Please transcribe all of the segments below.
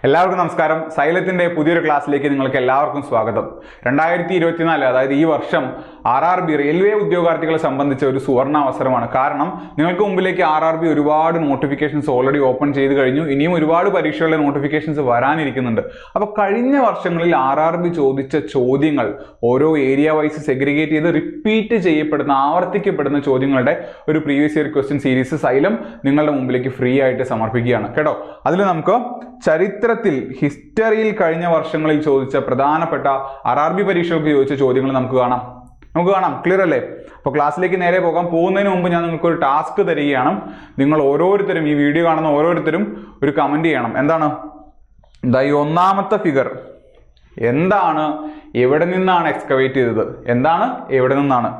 എല്ലാവർക്കും നമസ്കാരം. സൈലത്തിന്റെ പുതിയൊരു ക്ലാസ്സിലേക്ക് നിങ്ങൾക്ക് എല്ലാവർക്കും സ്വാഗതം. 2024 അതായത് ഈ വർഷം RRB റെയിൽവേ ഉദ്യോഗാർത്ഥികളെ സംബന്ധിച്ച ഒരു സുവർണ അവസരമാണ്. കാരണം നിങ്ങൾക്ക് മുമ്പിലേക്ക് RRB ഒരുപാട് നോട്ടിഫിക്കേഷൻസ് ഓൾറെഡി ഓപ്പൺ ചെയ്ത് കഴിഞ്ഞു. ഇനിയും ഒരുപാട് പരീക്ഷകളുടെ നോട്ടിഫിക്കേഷൻസ് വരാനിരിക്കുന്നുണ്ട്. അപ്പോൾ കഴിഞ്ഞ വർഷങ്ങളിൽ RRB ചോദിച്ച ചോദ്യങ്ങൾ ഓരോ ഏരിയ വൈസ് സെഗ്രിഗേറ്റ് ചെയ്ത് റിപ്പീറ്റ് ചെയ്യപ്പെടുന്ന ആവർത്തിക്കപ്പെടുന്ന ചോദ്യങ്ങളുടെ ഒരു previous year question series xylem നിങ്ങളുടെ മുമ്പിലേക്ക് ഫ്രീ ആയിട്ട് സമർപ്പിക്കുകയാണ് കേട്ടോ. അതിൽ നമുക്ക് ചരിത്രത്തിൽ ഹിസ്റ്ററിയിൽ കഴിഞ്ഞ വർഷങ്ങളിൽ ചോദിച്ച പ്രധാനപ്പെട്ട RRB പരീക്ഷകൾക്ക് ചോദിച്ച ചോദ്യങ്ങൾ നമുക്ക് കാണാം. ക്ലിയർ അല്ലേ? അപ്പോൾ ക്ലാസ്സിലേക്ക് നേരെ പോകുന്നതിന് മുമ്പ് ഞാൻ നിങ്ങൾക്ക് ഒരു ടാസ്ക് തരികയാണ്. നിങ്ങൾ ഓരോരുത്തരും ഈ വീഡിയോ കാണുന്ന ഓരോരുത്തരും ഒരു കമന്റ് ചെയ്യണം. എന്താണ് ഈ ഒന്നാമത്തെ ഫിഗർ എന്താണ്, എവിടെ നിന്നാണ് എക്സ്കവേറ്റ് ചെയ്തത്, എന്താണ് എവിടെ നിന്നാണ്.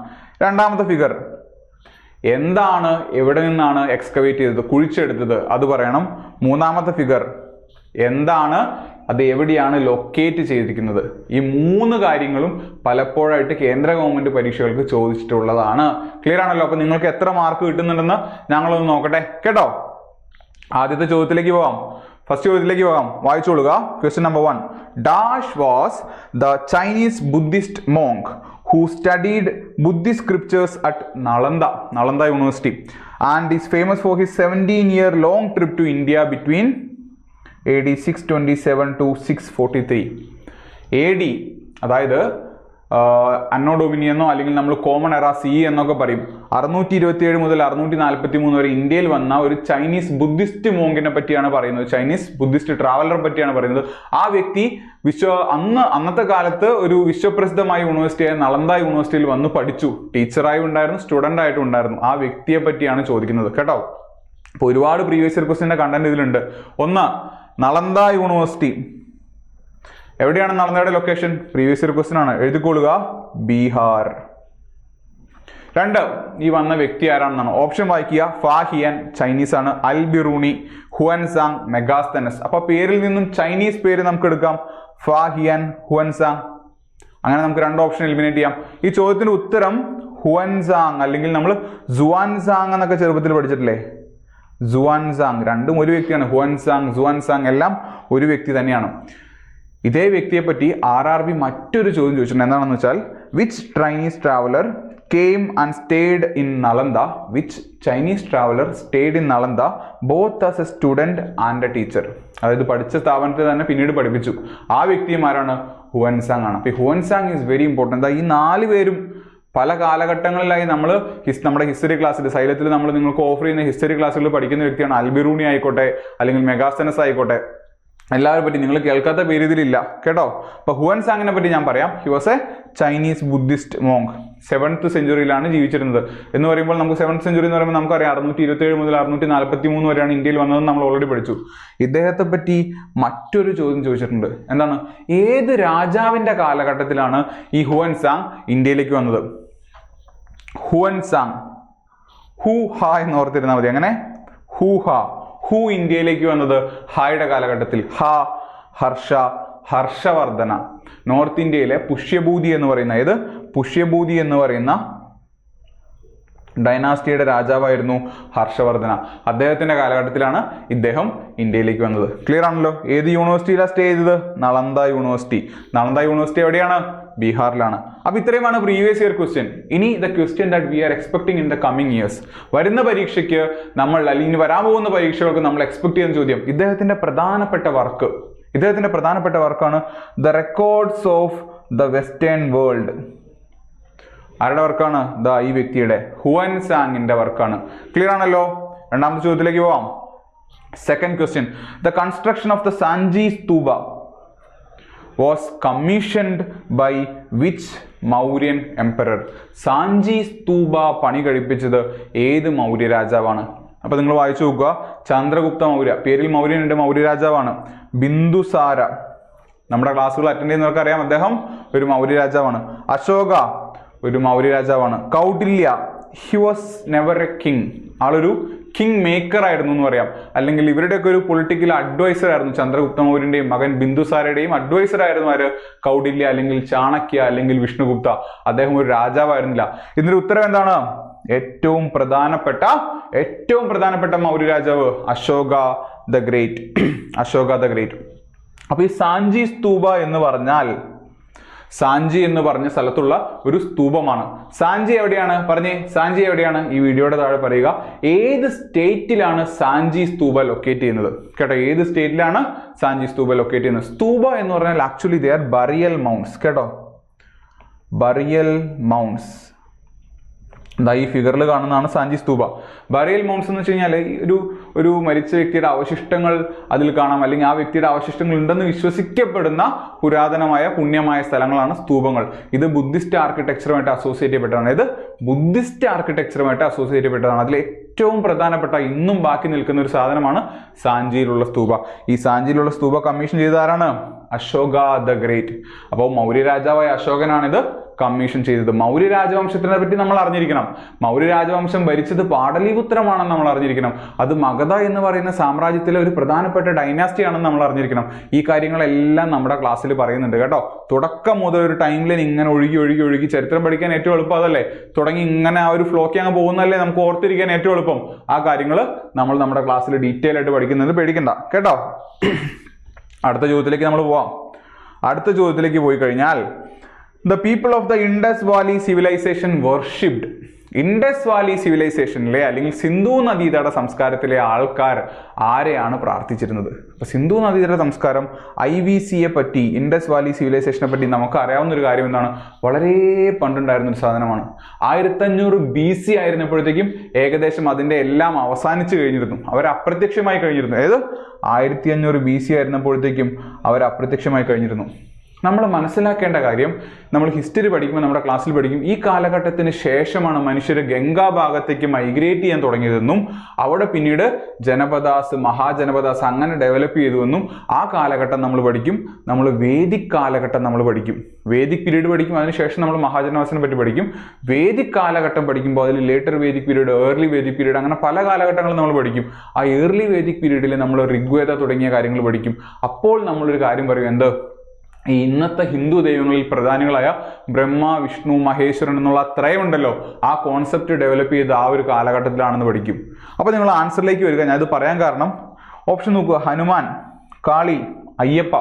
രണ്ടാമത്തെ ഫിഗർ എന്താണ് എവിടെ നിന്നാണ് എക്സ്കവേറ്റ് ചെയ്തത്, കുഴിച്ചെടുത്തത്, അത് പറയണം. മൂന്നാമത്തെ ഫിഗർ എന്താണ് അത് എവിടെയാണ് ലൊക്കേറ്റ് ചെയ്തിരിക്കുന്നത്. ഈ മൂന്ന് കാര്യങ്ങളും പലപ്പോഴായിട്ട് കേന്ദ്ര ഗവൺമെന്റ് പരീക്ഷകൾക്ക് ചോദിച്ചിട്ടുള്ളതാണ്. ക്ലിയർ ആണല്ലോ? അപ്പൊ നിങ്ങൾക്ക് എത്ര മാർക്ക് കിട്ടുന്നുണ്ടെന്ന് ഞങ്ങളൊന്ന് നോക്കട്ടെ കേട്ടോ. ആദ്യത്തെ ചോദ്യത്തിലേക്ക് പോകാം. ഫസ്റ്റ് ചോദ്യത്തിലേക്ക് പോകാം. വായിച്ചോളുക. Question number 1. Dash was the Chinese Buddhist monk who studied Buddhist scriptures at Nalanda University and is famous for his 17-year-long trip to India between AD 627 to 643. AD അതായത് അന്നോ ഡൊമിനി എന്നോ അല്ലെങ്കിൽ നമ്മൾ കോമൺ എറ CE എന്നൊക്കെ പറയും. 627 മുതൽ 643 വരെ ഇന്ത്യയിൽ വന്ന ഒരു ചൈനീസ് ബുദ്ധിസ്റ്റ് മോങ്കിനെ പറ്റിയാണ് പറയുന്നത്. ചൈനീസ് ബുദ്ധിസ്റ്റ് ട്രാവലറെ പറ്റിയാണ് പറയുന്നത്. ആ വ്യക്തി അന്നത്തെ കാലത്ത് ഒരു വിശ്വപ്രസിദ്ധമായ യൂണിവേഴ്സിറ്റിയായ നളന്ദ യൂണിവേഴ്സിറ്റിയിൽ വന്ന് പഠിച്ചു. ടീച്ചറായി ഉണ്ടായിരുന്നു, സ്റ്റുഡന്റ് ആയിട്ടും ഉണ്ടായിരുന്നു. ആ വ്യക്തിയെ പറ്റിയാണ് ചോദിക്കുന്നത് കേട്ടോ. അപ്പോൾ ഒരുപാട് പ്രീവിയസ് ഇയർ ക്വസ്റ്റ്യന്റെ കണ്ടന്റ് ഇതിലുണ്ട്. ഒന്ന്, നളന്ദ യൂണിവേഴ്സിറ്റി എവിടെയാണ്? നളന്ദയുടെ ലൊക്കേഷൻ പ്രീവിയസ് ഇയർ ക്വസ്റ്റ്യൻ ആണ്, എഴുതിക്കൊള്ളുക. ബീഹാർ. 2, ഈ വന്ന വ്യക്തി ആരാണെന്നാണ്. ഓപ്ഷൻ വായിക്കുക. ഫാഹിയൻ ചൈനീസ് ആണ്. അൽ ബിറൂണി, ഹുവൻസാങ്, മെഗാസ്തനസ്. അപ്പൊ പേരിൽ നിന്നും ചൈനീസ് പേര് നമുക്ക് എടുക്കാം. ഫാഹിയൻ, ഹുവൻസാങ്. അങ്ങനെ നമുക്ക് 2 ഓപ്ഷൻ എലിമിനേറ്റ് ചെയ്യാം. ഈ ചോദ്യത്തിന്റെ ഉത്തരം ഹുവൻസാങ് അല്ലെങ്കിൽ നമ്മൾ ജുവാൻസാങ് എന്നൊക്കെ ചെറുപ്പത്തിൽ പഠിച്ചിട്ടില്ലേ? ജുവാൻസാങ്. രണ്ടും ഒരു വ്യക്തിയാണ്. ഹുവൻസാങ്, ജുവാൻസാങ് എല്ലാം ഒരു വ്യക്തി തന്നെയാണ്. ഇതേ വ്യക്തിയെ പറ്റി RRB മറ്റൊരു ചോദ്യം ചോദിച്ചിട്ടുണ്ട്. എന്താണെന്ന് വെച്ചാൽ which Chinese traveller came and stayed in Nalanda, which Chinese traveler stayed in Nalanda both as a student and a teacher. അതായത് പഠിച്ച സ്ഥാപനത്തിൽ തന്നെ പിന്നീട് പഠിപ്പിച്ചു. ആ വ്യക്തിയും ആരാണ്? ഹുവൻസാങ് ആണ്. അപ്പൊ ഹുവൻസാങ് ഈസ് വെരി ഇമ്പോർട്ടൻ്റ്. ഈ 4 പേരും പല കാലഘട്ടങ്ങളിലായി നമ്മുടെ ഹിസ്റ്ററി ക്ലാസ്സിൽ സൈലത്തിൽ നമ്മൾ നിങ്ങൾക്ക് ഓഫർ ചെയ്യുന്ന ഹിസ്റ്ററി ക്ലാസ്സുകളിൽ പഠിക്കുന്ന വ്യക്തിയാണ്. അൽബിറൂണി ആയിക്കോട്ടെ അല്ലെങ്കിൽ മെഗാസ്തനസ് ആയിക്കോട്ടെ, എല്ലാവരെ പറ്റി നിങ്ങൾ കേൾക്കാത്ത പേര് ഇതിലില്ല കേട്ടോ. അപ്പൊ ഹുവൻസാങ്ങിനെ പറ്റി ഞാൻ പറയാം. He was A Chinese Buddhist monk. 7th സെഞ്ചുറിയിലാണ് ജീവിച്ചിരുന്നത്. എന്ന് പറയുമ്പോൾ നമുക്ക് 7th സെഞ്ചുറി എന്ന് പറയുമ്പോൾ നമുക്കറിയാം 627 മുതൽ 643 വരെയാണ് ഇന്ത്യയിൽ വന്നതെന്ന് നമ്മൾ ഓൾറെഡി പഠിച്ചു. ഇദ്ദേഹത്തെ പറ്റി മറ്റൊരു ചോദ്യം ചോദിച്ചിട്ടുണ്ട്. എന്താണ്? ഏത് രാജാവിന്റെ കാലഘട്ടത്തിലാണ് ഈ ഹുവൻസാങ് ഇന്ത്യയിലേക്ക് വന്നത്? ഹുവൻസാങ്. ഹു ഹ എന്ന് ഓർത്തിരുന്നാൽ മതി. അങ്ങനെ ഹു ഹ. ഹു ഇന്ത്യയിലേക്ക് വന്നത് ഹായുടെ കാലഘട്ടത്തിൽ. ഹർഷവർദ്ധന. നോർത്ത് ഇന്ത്യയിലെ പുഷ്യഭൂതി എന്ന് പറയുന്ന ഡൈനാസ്റ്റിയുടെ രാജാവായിരുന്നു ഹർഷവർദ്ധന. അദ്ദേഹത്തിന്റെ കാലഘട്ടത്തിലാണ് ഇദ്ദേഹം ഇന്ത്യയിലേക്ക് വന്നത്. ക്ലിയർ ആണല്ലോ? ഏത് യൂണിവേഴ്സിറ്റിയിലാണ് സ്റ്റേ ചെയ്തത്? നളന്ദ യൂണിവേഴ്സിറ്റി. നളന്ദ യൂണിവേഴ്സിറ്റി എവിടെയാണ്? ബീഹാറിലാണ്. അപ്പൊ ഇത്രയുമാണ് പ്രീവിയസ് ഇയർ ക്വസ്റ്റ്യൻ. ഇനി the question that we are expecting in the coming years. വരുന്ന പരീക്ഷയ്ക്ക് അല്ലെങ്കിൽ വരാൻ പോകുന്ന പരീക്ഷകൾക്ക് നമ്മൾ എക്സ്പെക്ട് ചെയ്യുന്ന ചോദ്യം ഇദ്ദേഹത്തിന്റെ പ്രധാനപ്പെട്ട വർക്കാണ് the records of the western world. ആരുടെ വർക്കാണ്? ഈ വ്യക്തിയുടെ, ഹുവൻസാങ്ങിന്റെ വർക്കാണ്. ക്ലിയർ ആണല്ലോ? രണ്ടാമത്തെ ചോദ്യത്തിലേക്ക് പോവാം. Second question. The construction of the Sanchi Stupa was commissioned by which Mauryan emperor? Sanchi Stupa പണി കഴിപ്പിച്ചത് ഏത് മൗര്യ രാജാവാണ്? അപ്പൊ നിങ്ങൾ വായിച്ചു നോക്കുക. ചന്ദ്രഗുപ്ത മൗര്യ. പേരിൽ മൗര്യൻ ഉണ്ട്, മൗര്യ രാജാവാണ്. ബിന്ദുസാര, നമ്മുടെ ക്ലാസ്സുകൾ അറ്റൻഡ് ചെയ്യുന്നവർക്ക് അറിയാം, അദ്ദേഹം ഒരു മൗര്യ രാജാവാണ്. അശോക ഒരു മൗര്യ രാജാവാണ്. Kautilya, he was never a king. ആളൊരു കിങ് മേക്കർ ആയിരുന്നു എന്ന് പറയാം. അല്ലെങ്കിൽ ഇവരുടെയൊക്കെ ഒരു പൊളിറ്റിക്കൽ അഡ്വൈസർ ആയിരുന്നു. ചന്ദ്രഗുപ്ത മൗര്യന്റെയും മകൻ ബിന്ദുസാരയുടെയും അഡ്വൈസർ ആയിരുന്നു ആര്? കൗടില്യ അല്ലെങ്കിൽ ചാണക്യ അല്ലെങ്കിൽ വിഷ്ണുഗുപ്ത. അദ്ദേഹം ഒരു രാജാവായിരുന്നില്ല. ഇതിന്റെ ഉത്തരം എന്താണ്? ഏറ്റവും പ്രധാനപ്പെട്ട മൗര്യ രാജാവ് അശോക ദ ഗ്രേറ്റ്. അപ്പൊ ഈ സാഞ്ചി സ്തൂപ എന്ന് പറഞ്ഞാൽ സാഞ്ചി എന്ന് പറഞ്ഞ സ്ഥലത്തുള്ള ഒരു സ്തൂപമാണ്. സാഞ്ചി എവിടെയാണ് പറഞ്ഞേ? സാഞ്ചി എവിടെയാണ്? ഈ വീഡിയോയുടെ താഴെ പറയുക. ഏത് സ്റ്റേറ്റിലാണ് സാഞ്ചി സ്തൂപ ലൊക്കേറ്റ് ചെയ്യുന്നത്? കേട്ടോ, ഏത് സ്റ്റേറ്റിലാണ് സാഞ്ചി സ്തൂപ ലൊക്കേറ്റ് ചെയ്യുന്നത്? സ്തൂപ എന്ന് പറഞ്ഞാൽ actually they are burial mounts. കേട്ടോ, ബറിയൽ മൗണ്ട്സ്. എന്താ ഈ ഫിഗറിൽ കാണുന്നതാണ് സാഞ്ചി സ്തൂപ. ബറിയൽ മൗണ്ട്സ് എന്ന് വെച്ച് കഴിഞ്ഞാൽ ഒരു മരിച്ച വ്യക്തിയുടെ അവശിഷ്ടങ്ങൾ അതിൽ കാണാം, അല്ലെങ്കിൽ ആ വ്യക്തിയുടെ അവശിഷ്ടങ്ങൾ ഉണ്ടെന്ന് വിശ്വസിക്കപ്പെടുന്ന പുരാതനമായ പുണ്യമായ സ്ഥലങ്ങളാണ് സ്തൂപങ്ങൾ. ഇത് ബുദ്ധിസ്റ്റ് ആർക്കിടെക്ചറുമായിട്ട് അസോസിയേറ്റ് ചെയ്യപ്പെട്ടതാണ്. അതിൽ ഏറ്റവും പ്രധാനപ്പെട്ട ഇന്നും ബാക്കി നിൽക്കുന്ന ഒരു സാധനമാണ് സാഞ്ചിയിലുള്ള സ്തൂപ. ഈ സാഞ്ചിയിലുള്ള സ്തൂപ കമ്മീഷൻ ചെയ്ത ആരാണ്? Ashoka the great. അപ്പോൾ മൗര്യ രാജാവായ അശോകനാണിത് കമ്മീഷൻ ചെയ്തത്. മൗര്യ രാജവംശത്തിനെ പറ്റി നമ്മൾ അറിഞ്ഞിരിക്കണം. മൗര്യ രാജവംശം ഭരിച്ചത് പാടലിപുത്രമാണെന്ന് നമ്മൾ അറിഞ്ഞിരിക്കണം. അത് മഗധ എന്ന് പറയുന്ന സാമ്രാജ്യത്തിലെ ഒരു പ്രധാനപ്പെട്ട ഡൈനാസ്റ്റി ആണെന്ന് നമ്മൾ അറിഞ്ഞിരിക്കണം. ഈ കാര്യങ്ങളെല്ലാം നമ്മുടെ ക്ലാസ്സിൽ പറയുന്നുണ്ട് കേട്ടോ. തുടക്കം മുതൽ ഒരു ടൈം ലൈൻ ഇങ്ങനെ ഒഴുകി ചരിത്രം പഠിക്കാൻ ഏറ്റവും എളുപ്പം അതല്ലേ? തുടങ്ങി ഇങ്ങനെ ആ ഒരു ഫ്ലോക്ക് അങ്ങ് പോകുന്നതല്ലേ നമുക്ക് ഓർത്തിരിക്കാൻ ഏറ്റവും എളുപ്പം. ആ കാര്യങ്ങൾ നമ്മൾ നമ്മുടെ ക്ലാസ്സിൽ ഡീറ്റെയിൽ ആയിട്ട് പഠിക്കുന്നത് പേടിക്കണ്ട കേട്ടോ. അടുത്ത ചോദ്യത്തിലേക്ക് നമ്മൾ പോവാം. അടുത്ത ചോദ്യത്തിലേക്ക് പോയി കഴിഞ്ഞാൽ The people of the Indus Valley civilization worshipped. Indus valley സിവിലൈസേഷനിലെ അല്ലെങ്കിൽ സിന്ധു നദീതട സംസ്കാരത്തിലെ ആൾക്കാർ ആരെയാണ് പ്രാർത്ഥിച്ചിരുന്നത്? അപ്പൊ സിന്ധു നദീതട സംസ്കാരം IVCയെ പറ്റി, ഇൻഡസ് വാലി സിവിലൈസേഷനെ പറ്റി നമുക്ക് അറിയാവുന്ന ഒരു കാര്യം എന്താണ്? വളരെ പണ്ടുണ്ടായിരുന്ന ഒരു സാധനമാണ്. 1500 BC ആയിരുന്നപ്പോഴത്തേക്കും ഏകദേശം അതിന്റെ എല്ലാം അവസാനിച്ചു കഴിഞ്ഞിരുന്നു. അവർ അപ്രത്യക്ഷമായി കഴിഞ്ഞിരുന്നു. ഏത് 1500 BC ആയിരുന്നപ്പോഴത്തേക്കും അവർ അപ്രത്യക്ഷമായി കഴിഞ്ഞിരുന്നു. നമ്മൾ മനസ്സിലാക്കേണ്ട കാര്യം, നമ്മൾ ഹിസ്റ്ററി പഠിക്കുമ്പോൾ നമ്മുടെ ക്ലാസ്സിൽ പഠിക്കും, ഈ കാലഘട്ടത്തിന് ശേഷമാണ് മനുഷ്യർ ഗംഗാ ഭാഗത്തേക്ക് മൈഗ്രേറ്റ് ചെയ്യാൻ തുടങ്ങിയതെന്നും അവിടെ പിന്നീട് ജനപദാസ്, മഹാജനപദാസ് അങ്ങനെ ഡെവലപ്പ് ചെയ്തുവെന്നും ആ കാലഘട്ടം നമ്മൾ പഠിക്കും. നമ്മൾ വേദിക് കാലഘട്ടം നമ്മൾ പഠിക്കും, വേദിക് പീരീഡ് പഠിക്കും. അതിനുശേഷം നമ്മൾ മഹാജനപദാസിനെ പറ്റി പഠിക്കും. വേദിക് കാലഘട്ടം പഠിക്കുമ്പോൾ അതിൽ later Vedic period, early Vedic period, അങ്ങനെ പല കാലഘട്ടങ്ങളും നമ്മൾ പഠിക്കും. ആ ഏർലി വേദിക് പീരീഡിൽ നമ്മൾ ഋഗ്വേദ തുടങ്ങിയ കാര്യങ്ങൾ പഠിക്കും. അപ്പോൾ നമ്മളൊരു കാര്യം പറയും, എന്ത്? ഈ ഇന്നത്തെ ഹിന്ദു ദൈവങ്ങളിൽ പ്രധാനികളായ ബ്രഹ്മ, വിഷ്ണു, മഹേശ്വരൻ എന്നുള്ള ത്രയമുണ്ടല്ലോ, ആ കോൺസെപ്റ്റ് ഡെവലപ്പ് ചെയ്ത് ആ ഒരു കാലഘട്ടത്തിലാണെന്ന് പഠിക്കും. അപ്പോൾ നിങ്ങൾ ആൻസറിലേക്ക് വരിക. ഞാൻ ഇത് പറയാൻ കാരണം, ഓപ്ഷൻ നോക്കുക: ഹനുമാൻ, കാളി, അയ്യപ്പ.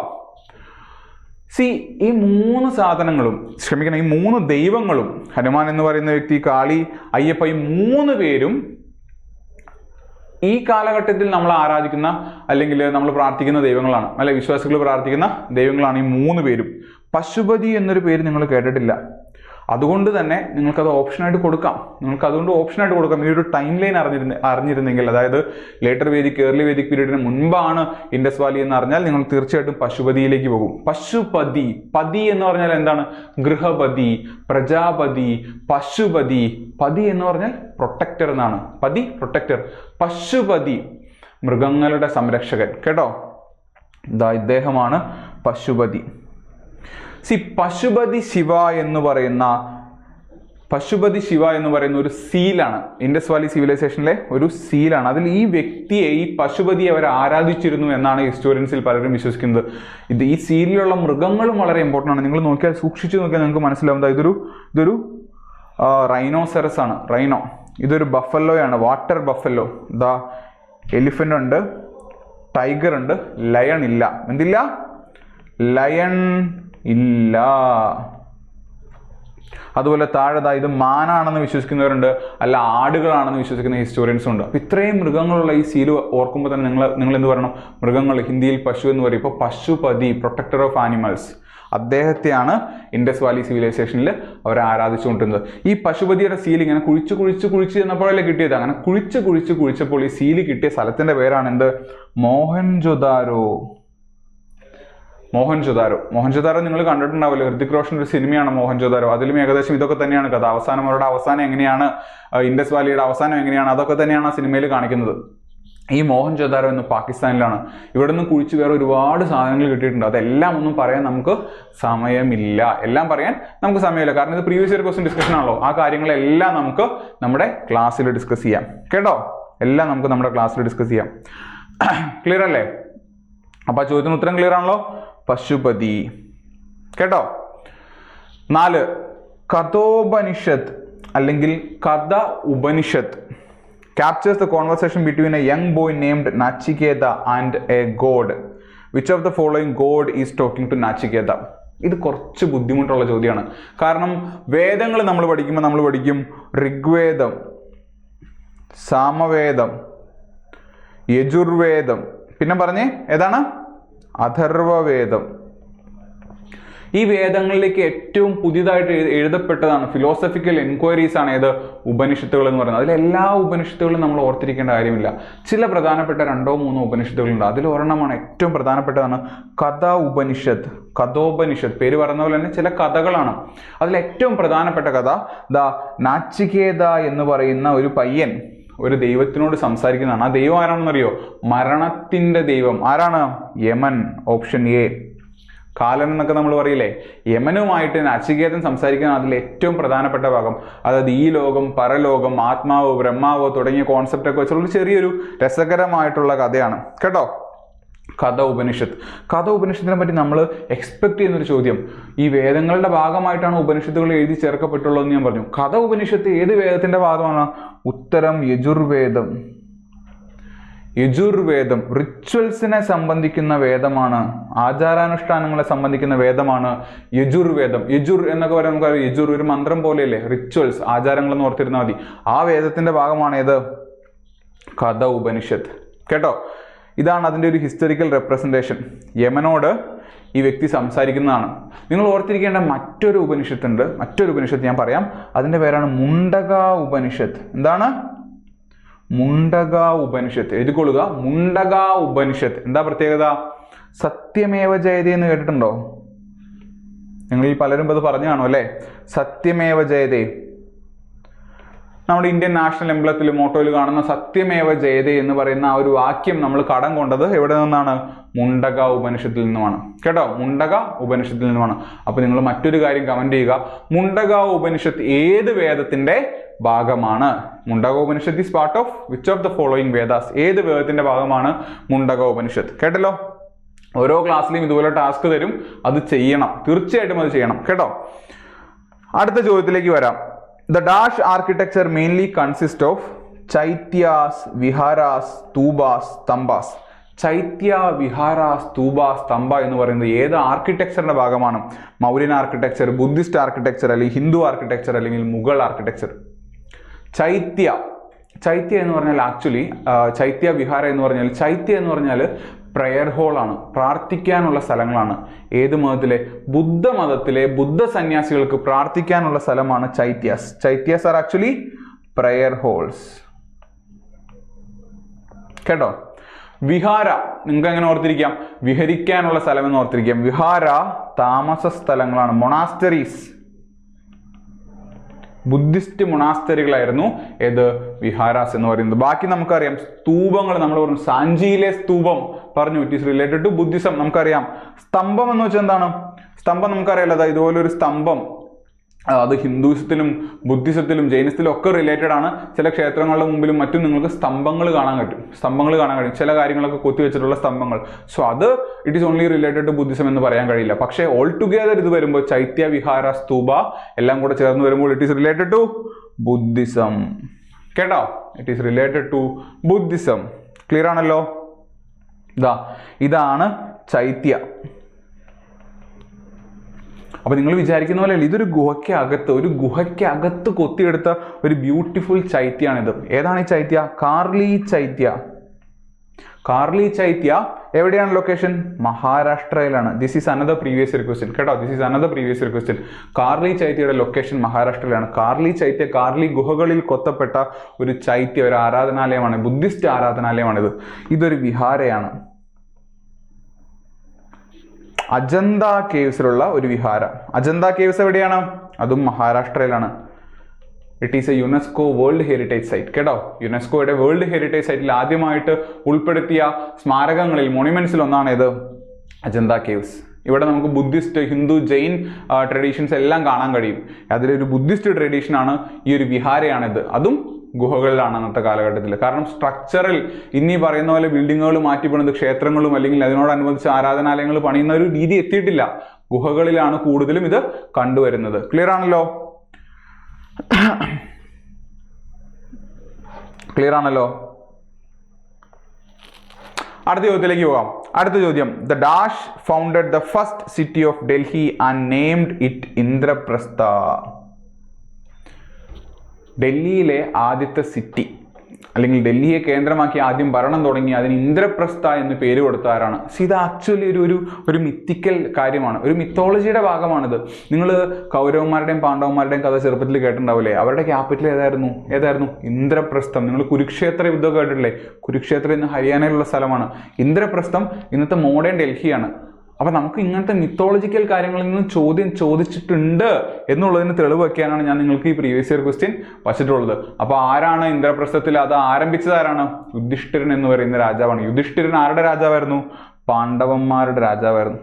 ഈ 3 സാധനങ്ങളും, ക്ഷമിക്കണം, ഈ 3 ദൈവങ്ങളും, ഹനുമാൻ എന്ന് പറയുന്ന വ്യക്തി, കാളി, അയ്യപ്പ, ഈ 3 പേരും ഈ കാലഘട്ടത്തിൽ നമ്മൾ ആരാധിക്കുന്ന അല്ലെങ്കിൽ നമ്മൾ പ്രാർത്ഥിക്കുന്ന ദൈവങ്ങളാണ്, അല്ലെ വിശ്വാസികൾ പ്രാർത്ഥിക്കുന്ന ദൈവങ്ങളാണ് ഈ 3 പേരും. പശുപതി എന്നൊരു പേര് നിങ്ങൾ കേട്ടിട്ടില്ല. അതുകൊണ്ട് തന്നെ നിങ്ങൾക്കത് ഓപ്ഷനായിട്ട് കൊടുക്കാം. ഈ ഒരു ടൈം ലൈൻ അറിഞ്ഞിരുന്നെങ്കിൽ, അതായത് ലേറ്റർ വേദിക്, ഏർലി വേദിക് പീരീഡിന് മുൻപാണ് ഇൻഡസ് വാലി എന്ന് അറിഞ്ഞാൽ നിങ്ങൾ തീർച്ചയായിട്ടും പശുപതിയിലേക്ക് പോകും. പശുപതി, പതി എന്ന് പറഞ്ഞാൽ എന്താണ്? ഗൃഹപതി, പ്രജാപതി, പശുപതി. പതി എന്ന് പറഞ്ഞാൽ പ്രൊട്ടക്ടർ എന്നാണ്. പതി, പ്രൊട്ടക്ടർ. പശുപതി, മൃഗങ്ങളുടെ സംരക്ഷകൻ. കേട്ടോ, ഇദ്ദേഹമാണ് പശുപതി. പശുപതി ശിവ എന്ന് പറയുന്ന ഒരു സീലാണ്, ഇൻഡസ് വാലി സിവിലൈസേഷനിലെ ഒരു സീലാണ്. അതിൽ ഈ വ്യക്തിയെ, ഈ പശുപതിയെ അവർ ആരാധിച്ചിരുന്നു എന്നാണ് ഹിസ്റ്റോറിയൻസിൽ പലരും വിശ്വസിക്കുന്നത്. ഈ സീലിലുള്ള മൃഗങ്ങളും വളരെ ഇമ്പോർട്ടൻ്റ് ആണ്. നിങ്ങൾ നോക്കിയാൽ, സൂക്ഷിച്ചു നോക്കിയാൽ നിങ്ങൾക്ക് മനസ്സിലാവും. ഇതൊരു റൈനോസെറസ് ആണ്, റൈനോ. ഇതൊരു ബഫല്ലോയാണ്, വാട്ടർ ബഫല്ലോ. എലിഫന്റ് ഉണ്ട്, ടൈഗർ ഉണ്ട്, ലയൺ ഇല്ല. എന്തില്ല? ലയൺ ഇല്ല. അതുപോലെ താഴെ ഇത് മാനാണെന്ന് വിശ്വസിക്കുന്നവരുണ്ട്, അല്ല ആടുകളാണെന്ന് വിശ്വസിക്കുന്ന ഹിസ്റ്റോറിയൻസും ഉണ്ട്. അപ്പൊ ഇത്രയും മൃഗങ്ങളുള്ള ഈ സീല് ഓർക്കുമ്പോൾ തന്നെ നിങ്ങൾ എന്ത് പറയണം? മൃഗങ്ങൾ, ഹിന്ദിയിൽ പശു എന്ന് പറയും. ഇപ്പോൾ പശുപതി, പ്രൊട്ടക്ടർ ഓഫ് ആനിമൽസ്, അദ്ദേഹത്തെയാണ് ഇൻഡസ് വാലി സിവിലൈസേഷനിൽ അവർ ആരാധിച്ചുകൊണ്ടിരുന്നത്. ഈ പശുപതിയുടെ സീൽ ഇങ്ങനെ കുഴിച്ച് ചെന്നപ്പോഴല്ലേ കിട്ടിയത്. അങ്ങനെ കുഴിച്ചപ്പോൾ ഈ സീല് കിട്ടിയ സ്ഥലത്തിന്റെ പേരാണ് എന്ത്? മോഹൻജൊദാരോ. മോഹൻജൊദാരോ നിങ്ങൾ കണ്ടിട്ടുണ്ടാവില്ല. ഹൃതിക് റോഷൻ ഒരു സിനിമയാണ് മോഹൻജൊദാരോ. അതിലും ഏകദേശം ഇതൊക്കെ തന്നെയാണ് കഥ. അവരുടെ അവസാനം എങ്ങനെയാണ്, ഇൻഡസ് വാലിയുടെ അവസാനം എങ്ങനെയാണ്, അതൊക്കെ തന്നെയാണ് ആ സിനിമയിൽ കാണിക്കുന്നത്. ഈ മോഹൻജൊദാരോ എന്ന് പാകിസ്ഥാനിലാണ്. ഇവിടെ നിന്ന് കുഴിച്ച് വേറെ ഒരുപാട് സാധനങ്ങൾ കിട്ടിയിട്ടുണ്ട്. അതെല്ലാം ഒന്നും പറയാൻ നമുക്ക് സമയമില്ല. കാരണം ഇത് പ്രീവിയസ് ഇയർ ക്വസ്റ്റ്യൻ ഡിസ്കഷൻ ആണല്ലോ. ആ കാര്യങ്ങളെല്ലാം നമുക്ക് നമ്മുടെ ക്ലാസ്സിൽ ഡിസ്കസ് ചെയ്യാം. കേട്ടോ, എല്ലാം നമുക്ക് നമ്മുടെ ക്ലാസ്സിൽ ഡിസ്കസ് ചെയ്യാം. ക്ലിയർ അല്ലേ? അപ്പൊ ആ ചോദ്യത്തിന് ഉത്തരം ക്ലിയർ ആണല്ലോ? പശുപതി. കേട്ടോ. 4 കഥോപനിഷത്ത് അല്ലെങ്കിൽ കഥ ഉപനിഷത്ത് captures the conversation between a young boy named Nachiketa and a god. Which of the following god is talking to Nachiketa? ഇത് കുറച്ച് ബുദ്ധിമുട്ടുള്ള ചോദ്യമാണ്. കാരണം വേദങ്ങൾ നമ്മൾ പഠിക്കും ഋഗ്വേദം, സാമവേദം, യജുർവേദം, പിന്നെ പറഞ്ഞേ ഏതാണ്? അഥർവവേദം. ഈ വേദങ്ങളിലേക്ക് ഏറ്റവും പുതിയതായിട്ട് എഴുതപ്പെട്ടതാണ്, ഫിലോസഫിക്കൽ എൻക്വയറീസ് ആണ് ഏത്? ഉപനിഷത്തുകൾ എന്ന് പറയുന്നത്. അതിലെല്ലാ ഉപനിഷത്തുകളും നമ്മൾ ഓർത്തിരിക്കേണ്ട കാര്യമില്ല. ചില പ്രധാനപ്പെട്ട 2-3 ഉപനിഷത്തുകളുണ്ട്. അതിൽ ഒരെണ്ണമാണ് ഏറ്റവും പ്രധാനപ്പെട്ടതാണ് കഥോപനിഷത്ത്. പേര് പറയുന്ന പോലെ തന്നെ ചില കഥകളാണ്. അതിൽ ഏറ്റവും പ്രധാനപ്പെട്ട കഥ നാച്ചികേത എന്ന് പറയുന്ന ഒരു പയ്യൻ ഒരു ദൈവത്തിനോട് സംസാരിക്കുന്നതാണ്. ആ ദൈവം ആരാണെന്നറിയോ? മരണത്തിന്റെ ദൈവം. ആരാണ്? യമൻ. Option A. കാലൻ എന്നൊക്കെ നമ്മൾ പറയില്ലേ, യമനുമായിട്ട് നച്ചികേതൻ സംസാരിക്കുന്ന അതിൽ ഏറ്റവും പ്രധാനപ്പെട്ട ഭാഗം, അതായത് ഈ ലോകം, പരലോകം, ആത്മാവ്, ബ്രഹ്മാവ് തുടങ്ങിയ കോൺസെപ്റ്റ് ഒക്കെ വെച്ചുള്ള ചെറിയൊരു രസകരമായിട്ടുള്ള കഥയാണ് കേട്ടോ. കഥ ഉപനിഷത്തിനെ പറ്റി നമ്മൾ എക്സ്പെക്ട് ചെയ്യുന്നൊരു ചോദ്യം, ഈ വേദങ്ങളുടെ ഭാഗമായിട്ടാണ് ഉപനിഷത്തുകൾ എഴുതി ചേർക്കപ്പെട്ടുള്ളതെന്ന് ഞാൻ പറഞ്ഞു. കഥ ഉപനിഷത്ത് ഏത് വേദത്തിന്റെ ഭാഗമാണ്? ഉത്തരം യജുർവേദം. റിച്വൽസിനെ സംബന്ധിക്കുന്ന വേദമാണ്, ആചാരാനുഷ്ഠാനങ്ങളെ സംബന്ധിക്കുന്ന വേദമാണ് യജുർവേദം. യജുർ എന്നൊക്കെ പറയാൻ നമുക്കറിയാം, യജുർ ഒരു മന്ത്രം പോലെയല്ലേ, റിച്വൽസ്, ആചാരങ്ങൾ എന്ന് ഓർത്തിരുന്നാൽ മതി. ആ വേദത്തിന്റെ ഭാഗമാണ് ഏത്? കഥ ഉപനിഷത്ത് കേട്ടോ. ഇതാണ് അതിൻ്റെ ഒരു ഹിസ്റ്ററിക്കൽ റെപ്രസെൻറ്റേഷൻ. യമനോട് ഈ വ്യക്തി സംസാരിക്കുന്നതാണ്. നിങ്ങൾ ഓർത്തിരിക്കേണ്ട മറ്റൊരു ഉപനിഷത്ത് ഞാൻ പറയാം. അതിൻ്റെ പേരാണ് മുണ്ടക ഉപനിഷത്ത്. എന്താണ്? മുണ്ടക ഉപനിഷത്ത്. എഴുതിക്കൊള്ളുക, മുണ്ടക ഉപനിഷത്ത്. എന്താ പ്രത്യേകത? സത്യമേവ ജയതേ എന്ന് കേട്ടിട്ടുണ്ടോ? നിങ്ങളിൽ പലരും അത് പറഞ്ഞു കാണും അല്ലേ? സത്യമേവ ജയതേ, നമ്മുടെ ഇന്ത്യൻ നാഷണൽ എംബ്ലത്തിൽ മോട്ടോയിൽ കാണുന്ന സത്യമേവ ജയതേ എന്ന് പറയുന്ന ആ ഒരു വാക്യം നമ്മൾ കടം കൊണ്ടത് എവിടെ നിന്നാണ്? മുണ്ടക ഉപനിഷത്തിൽ നിന്നുമാണ് കേട്ടോ. മുണ്ടക ഉപനിഷത്തിൽ നിന്നുമാണ്. അപ്പൊ നിങ്ങൾ മറ്റൊരു കാര്യം കമന്റ് ചെയ്യുക, മുണ്ടക ഉപനിഷത്ത് ഏത് വേദത്തിന്റെ ഭാഗമാണ്? Mundaka Upanishad is part of which of the following Vedas? ഏത് വേദത്തിന്റെ ഭാഗമാണ് മുണ്ടക ഉപനിഷത്ത്? കേട്ടല്ലോ. ഓരോ ക്ലാസ്സിലും ഇതുപോലെ ടാസ്ക് തരും, അത് ചെയ്യണം, തീർച്ചയായിട്ടും അത് ചെയ്യണം കേട്ടോ. അടുത്ത ചോദ്യത്തിലേക്ക് വരാം. The Dash architecture mainly consists of Chaityas, Viharas, Stubas, Stambas. ചൈത്യ, വിഹാര, സ്തൂപ, സ്തംഭ എന്ന് പറയുന്നത് ഏത് ആർക്കിടെക്ചറിന്റെ ഭാഗമാണ്? മൗര്യൻ ആർക്കിടെക്ചർ, ബുദ്ധിസ്റ്റ് ആർക്കിടെക്ചർ, അല്ലെങ്കിൽ ഹിന്ദു ആർക്കിടെക്ചർ, അല്ലെങ്കിൽ മുഗൾ ആർക്കിടെക്ചർ? ചൈത്യ എന്ന് പറഞ്ഞാൽ ആക്ച്വലി ചൈത്യ വിഹാര എന്ന് പറഞ്ഞാൽ, ചൈത്യ എന്ന് പറഞ്ഞാൽ പ്രയർ ഹോളാണ്, പ്രാർത്ഥിക്കാനുള്ള സ്ഥലങ്ങളാണ്. ഏത് മതത്തിലെ? ബുദ്ധമതത്തിലെ ബുദ്ധ സന്യാസികൾക്ക് പ്രാർത്ഥിക്കാനുള്ള സ്ഥലമാണ് chaityas are actually prayer holes കേട്ടോ. വിഹാര നിങ്ങൾക്ക് എങ്ങനെ ഓർത്തിരിക്കാം? വിഹരിക്കാനുള്ള സ്ഥലം എന്ന് ഓർത്തിരിക്കാം. വിഹാര താമസ സ്ഥലങ്ങളാണ്, മൊണാസ്റ്ററീസ്. ബുദ്ധിസ്റ്റ് മൊണാസ്റ്ററികളായിരുന്നു ഏത്? വിഹാരാസ് എന്ന് പറയുന്നത്. ബാക്കി നമുക്കറിയാം സ്തൂപങ്ങൾ. നമ്മൾ പറഞ്ഞു സാഞ്ചിയിലെ സ്തൂപം പറഞ്ഞു, it is related to Buddhism. നമുക്കറിയാം. സ്തംഭം എന്ന് വെച്ചാൽ എന്താണ്? സ്തംഭം നമുക്കറിയാലോ, ഇതുപോലെ ഒരു സ്തംഭം, അത് ഹിന്ദുയിസത്തിലും ബുദ്ധിസത്തിലും ജൈനിസത്തിലും ഒക്കെ റിലേറ്റഡ് ആണ്. ചില ക്ഷേത്രങ്ങളുടെ മുമ്പിലും മറ്റും നിങ്ങൾക്ക് സ്തംഭങ്ങൾ കാണാൻ കഴിയും, ചില കാര്യങ്ങളൊക്കെ കൊത്തിവെച്ചിട്ടുള്ള സ്തംഭങ്ങൾ. സോ അത് it is only related to Buddhism എന്ന് പറയാൻ കഴിയില്ല. പക്ഷേ ഓൾ ടുഗെദർ ഇത് വരുമ്പോൾ ചൈത്യ, വിഹാര, സ്തൂപ എല്ലാം കൂടെ ചേർന്ന് വരുമ്പോൾ it is related to Buddhism കേട്ടോ. It is related to Buddhism. Clear ആണല്ലോ? ഇതാണ് ചൈത്യ. അപ്പൊ നിങ്ങൾ വിചാരിക്കുന്ന പോലെ ഇതൊരു ഗുഹയ്ക്കകത്ത് കൊത്തിയെടുത്ത ഒരു ബ്യൂട്ടിഫുൾ ചൈത്യയാണിത്. ഏതാണ് ഈ ചൈത്യ? കാർലി ചൈത്യ എവിടെയാണ് ലൊക്കേഷൻ? മഹാരാഷ്ട്രയിലാണ്. This is another previous year question കേട്ടോ. കാർലി ചൈത്യയുടെ ലൊക്കേഷൻ മഹാരാഷ്ട്രയിലാണ്. കാർലി ചൈത്യ, കാർലി ഗുഹകളിൽ കൊത്തപ്പെട്ട ഒരു ചൈത്യ, ഒരു ആരാധനാലയമാണ്, ബുദ്ധിസ്റ്റ് ആരാധനാലയമാണിത്. ഇതൊരു വിഹാരയാണ്. അജന്ത കേവ്സിലുള്ള ഒരു വിഹാര. അജന്ത കേവ്സ് എവിടെയാണ്? അതും മഹാരാഷ്ട്രയിലാണ്. It is a UNESCO world heritage site കേട്ടോ. യുനെസ്കോയുടെ വേൾഡ് ഹെറിറ്റേജ് സൈറ്റിൽ ആദ്യമായിട്ട് ഉൾപ്പെടുത്തിയ സ്മാരകങ്ങളിൽ, മോണുമെന്റ്സിൽ ഒന്നാണ് ഇത് അജന്ത കേവ്സ്. ഇവിടെ നമുക്ക് ബുദ്ധിസ്റ്റ്, ഹിന്ദു, ജൈൻ ട്രഡീഷൻസ് എല്ലാം കാണാൻ കഴിയും. അതിലൊരു ബുദ്ധിസ്റ്റ് ട്രഡീഷനാണ് ഈ ഒരു വിഹാരയാണിത്. അതും ഗുഹകളിലാണ് അന്നത്തെ കാലഘട്ടത്തിൽ. കാരണം സ്ട്രക്ചറിൽ ഇന്നീ പറയുന്ന പോലെ ബിൽഡിങ്ങുകൾ മാറ്റിപ്പണിത് ക്ഷേത്രങ്ങളും അല്ലെങ്കിൽ അതിനോടനുബന്ധിച്ച് ആരാധനാലയങ്ങൾ പണിയുന്ന ഒരു രീതി എത്തിയിട്ടില്ല. ഗുഹകളിലാണ് കൂടുതലും ഇത് കണ്ടുവരുന്നത്. ക്ലിയർ ആണല്ലോ? അടുത്ത ചോദ്യത്തിലേക്ക് പോകാം. അടുത്ത ചോദ്യം. The dash founded the first city of Delhi and named it Indraprastha. ഡൽഹിയിലെ ആദ്യത്തെ സിറ്റി അല്ലെങ്കിൽ ഡൽഹിയെ കേന്ദ്രമാക്കി ആദ്യം ഭരണം തുടങ്ങി അതിന് ഇന്ദ്രപ്രസ്ഥ എന്ന് പേര് കൊടുത്ത ആരാണ്? ഇത് ആക്ച്വലി ഒരു മിത്തിക്കൽ കാര്യമാണ്, ഒരു മിത്തോളജിയുടെ ഭാഗമാണിത്. നിങ്ങൾ കൗരവന്മാരുടെയും പാണ്ഡവന്മാരുടെയും കഥ ചെറുപ്പത്തിൽ കേട്ടിട്ടുണ്ടാവില്ലേ? അവരുടെ ക്യാപിറ്റൽ ഏതായിരുന്നു? ഇന്ദ്രപ്രസ്ഥം. നിങ്ങൾ കുരുക്ഷേത്ര യുദ്ധം കേട്ടിട്ടില്ലേ? കുരുക്ഷേത്രം ഇന്ന് ഹരിയാനയിലുള്ള സ്ഥലമാണ്. ഇന്ദ്രപ്രസ്ഥം ഇന്നത്തെ മോഡേൺ ഡൽഹിയാണ്. അപ്പൊ നമുക്ക് ഇങ്ങനത്തെ മിത്തോളജിക്കൽ കാര്യങ്ങളിൽ നിന്ന് ചോദ്യം ചോദിച്ചിട്ടുണ്ട് എന്നുള്ളതിന് തെളിവ് വയ്ക്കാനാണ് ഞാൻ നിങ്ങൾക്ക് ഈ പ്രീവിയസ് ഇയർ ക്വസ്റ്റ്യൻ വച്ചിട്ടുള്ളത്. അപ്പൊ ആരാണ് ഇന്ദ്രപ്രസ്ഥത്തിൽ അത് ആരംഭിച്ചത്? ആരാണ്? യുധിഷ്ഠിരൻ എന്ന് പറയുന്ന രാജാവാണ്. യുധിഷ്ഠിരൻ ആരുടെ രാജാവായിരുന്നു? പാണ്ഡവന്മാരുടെ രാജാവായിരുന്നു.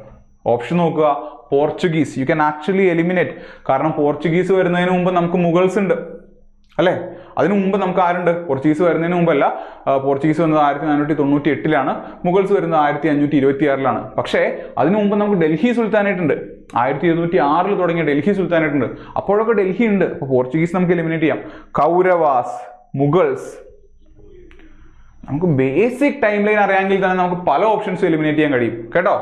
ഓപ്ഷൻ നോക്കുക, Portuguese. You can actually eliminate. കാരണം പോർച്ചുഗീസ് വരുന്നതിന് മുമ്പ് നമുക്ക് മുഗൾസ് ഉണ്ട് അല്ലേ? അതിനു മുമ്പ് നമുക്ക് ആരുണ്ട്? പോർച്ചുഗീസ് വരുന്നതിന് മുമ്പല്ല. പോർച്ചുഗീസ് വന്നത് 1498-ലാണ്. മുഗൾസ് വരുന്നത് 1526-ലാണ്. പക്ഷേ അതിനു മുമ്പ് നമുക്ക് ഡൽഹി സുൽത്താനായിട്ടുണ്ട്. 1206 തുടങ്ങിയ ഡൽഹി സുൽത്താനായിട്ടുണ്ട്. അപ്പോഴൊക്കെ ഡൽഹി ഉണ്ട്. അപ്പോൾ പോർച്ചുഗീസ് നമുക്ക് എലിമിനേറ്റ് ചെയ്യാം. കൗരവാസ്, മുഗൾസ്. നമുക്ക് ബേസിക് ടൈം ലൈൻ അറിയാമെങ്കിൽ തന്നെ നമുക്ക് പല ഓപ്ഷൻസ് എലിമിനേറ്റ് ചെയ്യാൻ കഴിയും കേട്ടോ.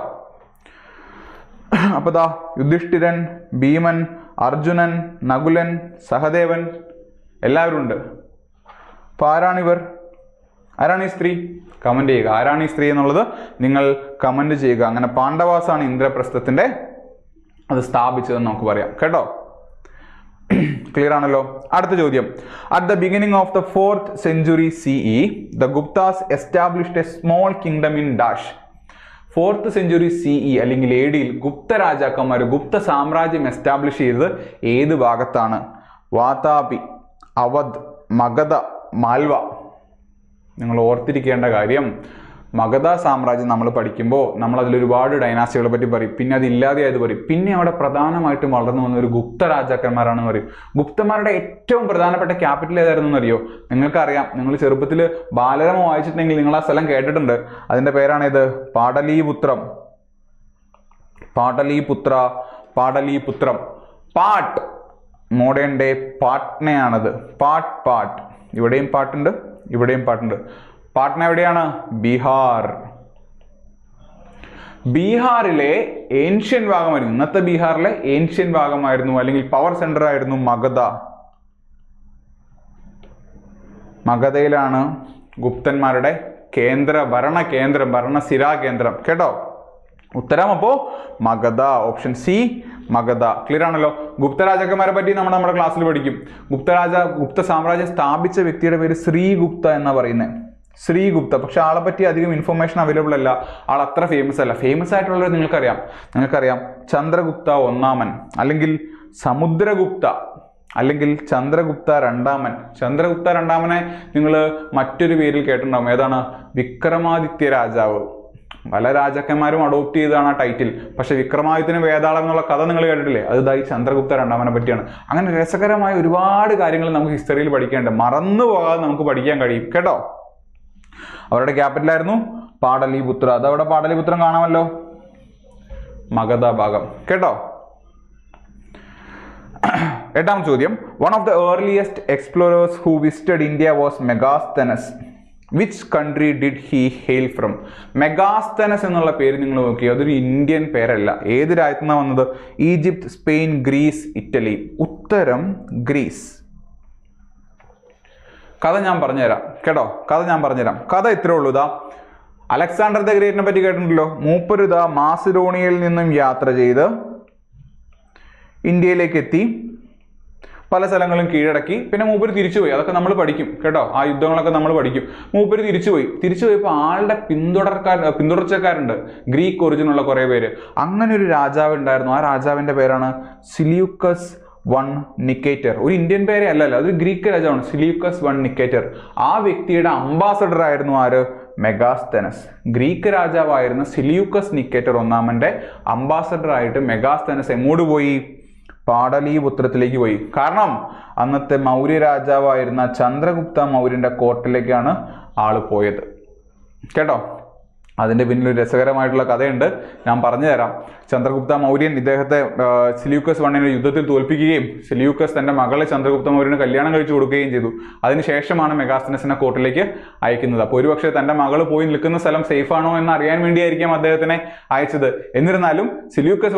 അപ്പൊ ദാ യുധിഷ്ഠിരൻ, ഭീമൻ, അർജുനൻ, നകുലൻ, സഹദേവൻ എല്ലാവരും ഉണ്ട്. അപ്പൊ ആരാണിവർ? ആരാണ് ഈ സ്ത്രീ? കമന്റ് ചെയ്യുക. ആരാണ് ഈ സ്ത്രീ എന്നുള്ളത് നിങ്ങൾ കമന്റ് ചെയ്യുക. അങ്ങനെ പാണ്ഡവാസാണ് ഇന്ദ്രപ്രസ്ഥത്തിന്റെ അത് സ്ഥാപിച്ചതെന്ന് നമുക്ക് പറയാം കേട്ടോ. ക്ലിയർ ആണല്ലോ. അടുത്ത ചോദ്യം. At the beginning of the 4th century CE the Guptas established A small kingdom in dash. 4th century CE അല്ലെങ്കിൽ AD ഗുപ്ത രാജാക്കന്മാർ ഗുപ്ത സാമ്രാജ്യം എസ്റ്റാബ്ലിഷ് ചെയ്തത് ഏത് ഭാഗത്താണ്? വാതാപി, അവധ്, മഗധ, മാൽവ. നിങ്ങൾ ഓർത്തിരിക്കേണ്ട കാര്യം, മഗധ സാമ്രാജ്യം നമ്മൾ പഠിക്കുമ്പോൾ നമ്മൾ അതിൽ ഒരുപാട് ഡൈനാസ്റ്റികളെ പറ്റി പറയും. പിന്നെ അത് ഇല്ലാതെയായത് പറയും. പിന്നെ അവിടെ പ്രധാനമായിട്ടും വളർന്നു വന്ന ഒരു ഗുപ്ത രാജാക്കന്മാരാണെന്ന് പറയും. ഗുപ്തന്മാരുടെ ഏറ്റവും പ്രധാനപ്പെട്ട ക്യാപിറ്റൽ ഏതായിരുന്നു എന്നറിയോ? നിങ്ങൾക്കറിയാം. നിങ്ങൾ ചെറുപ്പത്തിൽ ബാലരമ വായിച്ചിട്ടുണ്ടെങ്കിൽ നിങ്ങൾ ആ സ്ഥലം കേട്ടിട്ടുണ്ട്. അതിന്റെ പേരാണിത് പാടലീപുത്രം. പാടലീപുത്രം. പാട്ട് മോഡേൺ ഡേ പാട്നയാണത്. പാട്ട്. ഇവിടെയും പാട്ടുണ്ട്, ഇവിടെയും പാട്ടുണ്ട്. പാട്ന എവിടെയാണ്? ബീഹാർ. ബീഹാറിലെ ഏൻഷ്യൻ ഭാഗമായിരുന്നു, ഇന്നത്തെ ബീഹാറിലെ ഏൻഷ്യൻ ഭാഗമായിരുന്നു അല്ലെങ്കിൽ പവർ സെന്റർ ആയിരുന്നു മഗധ. മഗധയിലാണ് ഗുപ്തന്മാരുടെ ഭരണസിരാ കേന്ദ്രം കേട്ടോ. ഉത്തരം അപ്പോ Magadha. Option C Magadha. Clear ആണല്ലോ. ഗുപ്ത രാജാക്കന്മാരെ പറ്റി നമ്മുടെ ക്ലാസ്സിൽ പഠിക്കും. ഗുപ്ത സാമ്രാജ്യം സ്ഥാപിച്ച വ്യക്തിയുടെ പേര് ശ്രീഗുപ്ത എന്നാ പറയുന്നത്. ശ്രീഗുപ്ത. പക്ഷെ ആളെ പറ്റി അധികം ഇൻഫർമേഷൻ അവൈലബിൾ അല്ല. ആൾ അത്ര ഫേമസ് അല്ല. ഫേമസ് ആയിട്ടുള്ളത് നിങ്ങൾക്കറിയാം ചന്ദ്രഗുപ്ത ഒന്നാമൻ, അല്ലെങ്കിൽ സമുദ്രഗുപ്ത, അല്ലെങ്കിൽ ചന്ദ്രഗുപ്ത രണ്ടാമൻ. ചന്ദ്രഗുപ്ത രണ്ടാമനെ നിങ്ങൾ മറ്റൊരു പേരിൽ കേട്ടിട്ടുണ്ടാവും. ഏതാണ്? വിക്രമാദിത്യ രാജാവ്. പല രാജാക്കന്മാരും അഡോപ്റ്റ് ചെയ്തതാണ് ആ ടൈറ്റിൽ. പക്ഷെ വിക്രമാദിത്യന് വേതാളം എന്നുള്ള കഥ നിങ്ങൾ കേട്ടിട്ടില്ലേ? അത് ഈ ചന്ദ്രഗുപ്ത രണ്ടാമനെ പറ്റിയാണ്. അങ്ങനെ രസകരമായ ഒരുപാട് കാര്യങ്ങൾ നമുക്ക് ഹിസ്റ്ററിയിൽ പഠിക്കാനുണ്ട്. മറന്നു പോകാതെ നമുക്ക് പഠിക്കാൻ കഴിയും കേട്ടോ. അവരുടെ ക്യാപിറ്റൽ ആയിരുന്നു പാടലീപുത്ര. അതവിടെ പാടലീപുത്രം കാണാമല്ലോ, മഗധ ഭാഗം കേട്ടോ. എട്ടാമത്തെ ചോദ്യം. One of the earliest explorers who visited India was Megasthenes. Which country did he hail from? Megasthenes എന്നുള്ള പേര് നിങ്ങൾ നോക്കി, അതൊരു ഇന്ത്യൻ പേരല്ല. ഏത് രാജ്യത്തു നിന്നാണ് വന്നത്? Egypt, Spain, Greece, Italy. ഉത്തരം ഗ്രീസ്. കഥ ഞാൻ പറഞ്ഞുതരാം കേട്ടോ. കഥ ഇത്രേ ഉള്ളൂ. അലക്സാണ്ടർ ദ ഗ്രേറ്റിനെ പറ്റി കേട്ടിട്ടുണ്ടല്ലോ. മൂപ്പര് മാസിഡോണിയയിൽ നിന്നും യാത്ര ചെയ്ത് ഇന്ത്യയിലേക്ക് എത്തി, പല സ്ഥലങ്ങളും കീഴടക്കി. പിന്നെ മൂപ്പര് തിരിച്ചുപോയി. അതൊക്കെ നമ്മൾ പഠിക്കും കേട്ടോ. ആ യുദ്ധങ്ങളൊക്കെ നമ്മൾ പഠിക്കും. മൂപ്പര് തിരിച്ചുപോയപ്പോൾ ആളുടെ പിന്തുടർച്ചക്കാരുണ്ട്, ഗ്രീക്ക് ഒറിജിനുള്ള കുറെ പേര്. അങ്ങനെ ഒരു രാജാവ് ഉണ്ടായിരുന്നു. ആ രാജാവിന്റെ പേരാണ് സിലിയൂക്കസ് വൺ നിക്കേറ്റർ. ഒരു ഇന്ത്യൻ പേരെ അല്ലല്ലോ, അതൊരു ഗ്രീക്ക് രാജാവാണ്. സിലിയൂക്കസ് വൺ നിക്കേറ്റർ. ആ വ്യക്തിയുടെ അംബാസഡർ ആയിരുന്നു ആര്? മെഗാസ്തനസ്. ഗ്രീക്ക് രാജാവായിരുന്ന സിലിയൂക്കസ് നിക്കേറ്റർ ഒന്നാമന്റെ അംബാസഡർ ആയിട്ട് മെഗാസ്തനസ് എങ്ങോട്ട് പോയി? പാടലീപുത്രത്തിലേക്ക് പോയി. കാരണം അന്നത്തെ മൗര്യ രാജാവായിരുന്ന ചന്ദ്രഗുപ്ത മൗര്യന്റെ കോർട്ടിലേക്കാണ് ആള് പോയത് കേട്ടോ. അതിൻ്റെ പിന്നിൽ ഒരു രസകരമായിട്ടുള്ള കഥയുണ്ട്, ഞാൻ പറഞ്ഞു തരാം. ചന്ദ്രഗുപ്ത മൗര്യൻ ഇദ്ദേഹത്തെ സെല്യൂക്കസ് വണ്ണിനെ യുദ്ധത്തിൽ തോൽപ്പിക്കുകയും സെല്യൂക്കസ് തൻ്റെ മകളെ ചന്ദ്രഗുപ്ത മൗര്യന് കല്യാണം കഴിച്ചു കൊടുക്കുകയും ചെയ്തു. അതിനുശേഷമാണ് മെഗാസ്തനസിനെ കോർട്ടിലേക്ക് അയക്കുന്നത്. അപ്പോൾ ഒരുപക്ഷെ തൻ്റെ മകൾ പോയി നിൽക്കുന്ന സ്ഥലം സേഫ് ആണോ എന്ന് അറിയാൻ വേണ്ടിയായിരിക്കാം അദ്ദേഹത്തിനെ അയച്ചത്. എന്നിരുന്നാലും സെല്യൂക്കസ്